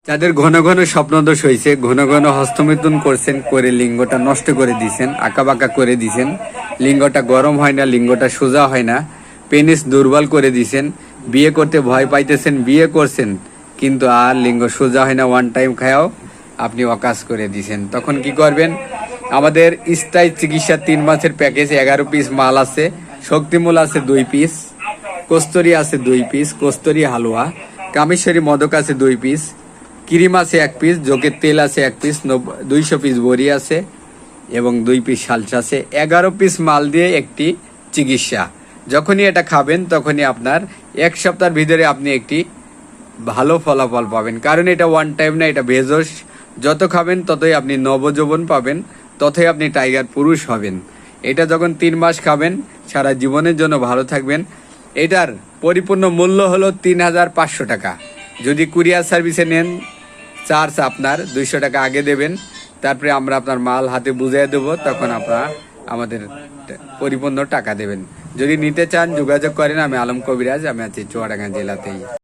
যাদের ঘন ঘন স্বপ্নদোষ হয়েছে, ঘন ঘন হস্তমিথুন করছেন, করে লিঙ্গটা নষ্ট করে দিছেন, আঁকা বাঁকা করে দিছেন, লিঙ্গটা গরম হয় না, লিঙ্গটা সোজা হয় না, পেনিস দুর্বল করে দিছেন, বিয়ে করতে ভয় পাইতেছেন, বিয়ে করছেন কিন্তু আর লিঙ্গ সোজা হয় না, ওয়ান টাইম খায়াও আপনি অকাজ করে দিছেন, তখন কি করবেন? আমাদের স্থায়ী চিকিৎসা 3 মাসের প্যাকেজ 11 পিস মাল আছে। শক্তিমূল আছে 2 পিস, কস্তরি আছে 2 পিস, কস্তরি হালুয়া, কামেশ্বরী মদক আছে 2 পিস, ক্রিম আছে 1 পিস, জোকের তেল আছে 1 পিস, 200 পিস বড়ি আছে এবং 2 পিস সালসা আছে। 11 পিস মাল দিয়ে একটি চিকিৎসা। যখনই এটা খাবেন তখনই আপনার 1 সপ্তাহের ভিতরে আপনি একটি ভালো ফলাফল পাবেন, কারণ এটা ওয়ান টাইম না, এটা ভেষজ। যত খাবেন ততই আপনি নবযৌবন পাবেন, ততই আপনি টাইগার পুরুষ হবেন। এটা যখন 3 মাস খাবেন, সারা জীবনের জন্য ভালো থাকবেন। এটার পরিপূর্ণ মূল্য হলো 3500 টাকা। যদি কুরিয়ার সার্ভিসে নেন, চার্জ আপনার 200 টাকা আগে দেবেন, তারপরে আমরা আপনার মাল হাতে বুঝিয়ে দেবো, তখন আপনারা আমাদের পরিপূর্ণ টাকা দেবেন। যদি নিতে চান যোগাযোগ করেন। আমি আলম কবিরাজ, আমি আছি চুয়াডাঙ্গা জেলাতেই।